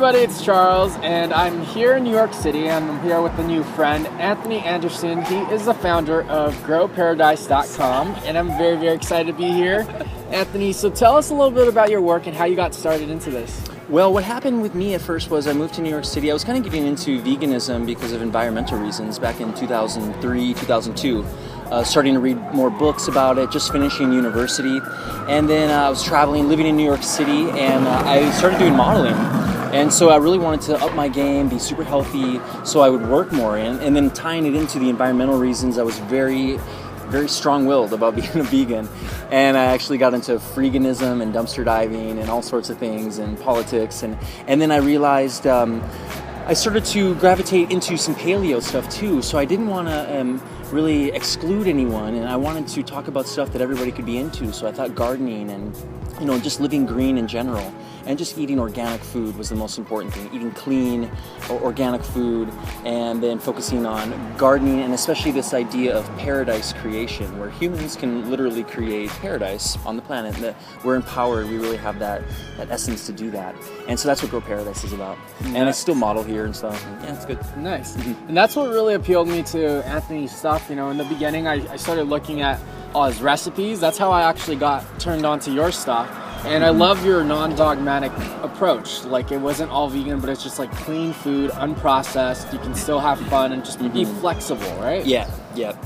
everybody, it's Charles, and I'm here in New York City, and I'm here with a new friend, Anthony Anderson. He is the founder of growparadise.com, and I'm very, very excited to be here. Anthony, so tell us a little bit about your work and how you got started into this. Well, what happened with me at first was I moved to New York City. I was kind of getting into veganism because of environmental reasons back in 2003, 2002. Starting to read more books about it, just finishing university. And then I was traveling, living in New York City, and I started doing modeling. And so I really wanted to up my game, be super healthy, so I would work more. And then tying it into the environmental reasons, I was very strong-willed about being a vegan, and I actually got into freeganism and dumpster diving and all sorts of things and politics, and then I realized I started to gravitate into some paleo stuff too, so I didn't want to really exclude anyone, and I wanted to talk about stuff that everybody could be into, so I thought gardening and just living green in general, and just eating organic food was the most important thing. Eating clean or organic food, and then focusing on gardening, and especially this idea of paradise creation, where humans can literally create paradise on the planet. That we're empowered, we really have that essence to do that. And so that's what Grow Paradise is about. Nice. And I still model here and stuff. And yeah, it's good. Nice. Mm-hmm. And that's what really appealed me to Anthony's stuff. In the beginning, I started looking at all his recipes. That's how I actually got turned on to your stuff. And I love your non-dogmatic approach. Like, it wasn't all vegan, but it's just like clean food, unprocessed. You can still have fun and just be flexible, right? Yeah.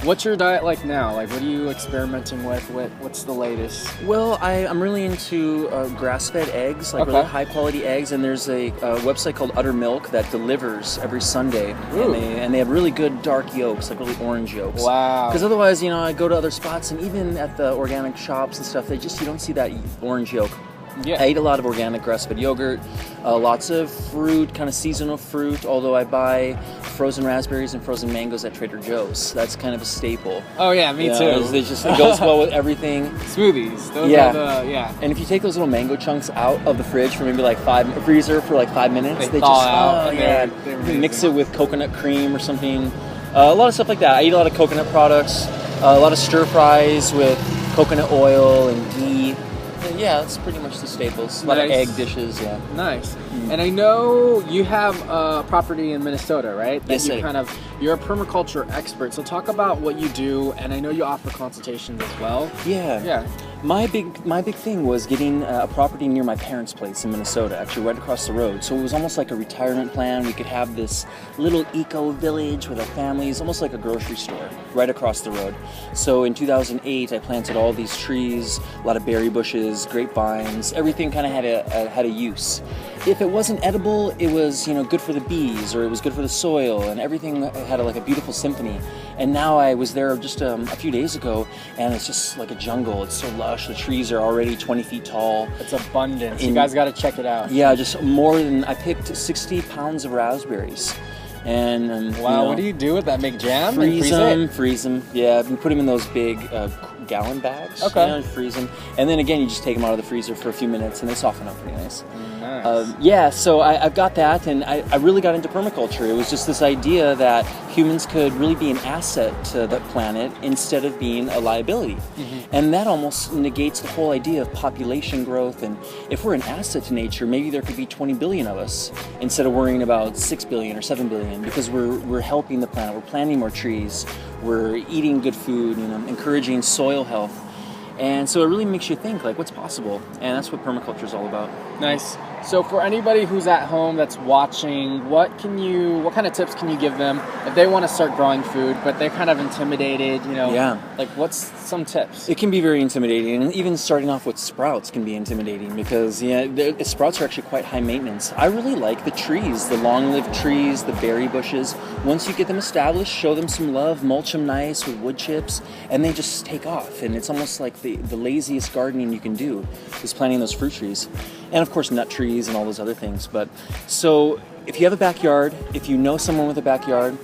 What's your diet like now? Like, what are you experimenting with? What's the latest? Well, I'm really into grass-fed eggs, like really high-quality eggs. And there's a website called Utter Milk that delivers every Sunday. And they have really good dark yolks, like really orange yolks. Wow. Because otherwise, I go to other spots, and even at the organic shops and stuff, you don't see that orange yolk. Yeah. I eat a lot of organic grass-fed yogurt, lots of fruit, kind of seasonal fruit, although I buy frozen raspberries and frozen mangoes at Trader Joe's. That's kind of a staple. Oh yeah, me too. It goes well with everything. Smoothies. Those are And if you take those little mango chunks out of the fridge for maybe like freezer for like 5 minutes, they thaw out. They're mix it with coconut cream or something. A lot of stuff like that. I eat a lot of coconut products, a lot of stir fries with coconut oil and ghee. Yeah, that's pretty much the staples. A lot of egg dishes, yeah. Nice. And I know you have a property in Minnesota, right? Yes, you're a permaculture expert. So talk about what you do, and I know you offer consultations as well. Yeah. My big thing was getting a property near my parents' place in Minnesota, actually right across the road. So it was almost like a retirement plan. We could have this little eco village with our families, almost like a grocery store right across the road. So in 2008, I planted all these trees, a lot of berry bushes, grapevines. Everything kind of had a use. If it wasn't edible, it was good for the bees, or it was good for the soil, and everything had like a beautiful symphony. And now I was there just a few days ago, and it's just like a jungle. It's so lush. The trees are already 20 feet tall. It's abundant. You guys got to check it out. Yeah, just I picked 60 pounds of raspberries. And wow, what do you do with that? Make jam? Freeze them. Yeah, you put them in those big gallon bags. Okay. Freeze them, and then again you just take them out of the freezer for a few minutes, and they soften up pretty nice. Nice. So I've got that, and I really got into permaculture. It was just this idea that humans could really be an asset to the planet instead of being a liability. And that almost negates the whole idea of population growth. And if we're an asset to nature, maybe there could be 20 billion of us instead of worrying about 6 billion or 7 billion, because we're helping the planet. We're planting more trees. We're eating good food, encouraging soil health. And so it really makes you think, like, what's possible? And that's what permaculture is all about. Nice. So for anybody who's at home that's watching, what kind of tips can you give them if they want to start growing food, but they're kind of intimidated, Like, what's some tips? It can be very intimidating, and even starting off with sprouts can be intimidating because, the sprouts are actually quite high maintenance. I really like the trees, the long-lived trees, the berry bushes. Once you get them established, show them some love, mulch them nice with wood chips, and they just take off. And it's almost like the laziest gardening you can do is planting those fruit trees. And of course nut trees and all those other things. But so if you have a backyard, if you know someone with a backyard,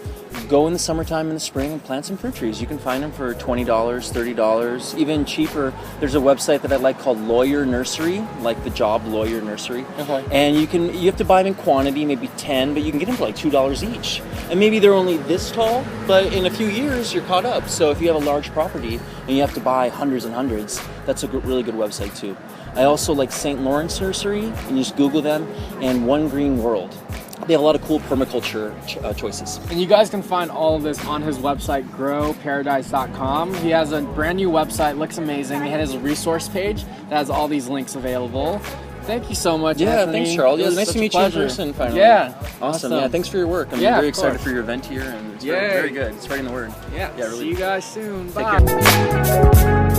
go in the summertime in the spring and plant some fruit trees. You can find them for $20, $30, even cheaper. There's a website that I like called Lawyer Nursery, like the job Lawyer Nursery. Okay. And you have to buy them in quantity, maybe 10, but you can get them for like $2 each. And maybe they're only this tall, but in a few years you're caught up. So if you have a large property and you have to buy hundreds and hundreds, that's a really good website too. I also like St. Lawrence Nursery, and you just Google them, and One Green World. They have a lot of cool permaculture choices. And you guys can find all of this on his website, growparadise.com. He has a brand new website, looks amazing. He has a resource page that has all these links available. Thank you so much, Yeah, Anthony. thanks, Charles. Yeah, It was nice such to a meet you in pleasure. person finally. Yeah. Awesome. Yeah, thanks for your work. I'm Yeah, very of excited course. for your event here, and it's Yay. very good. Spreading the word. Yeah, really. see you guys soon. Take Bye. care.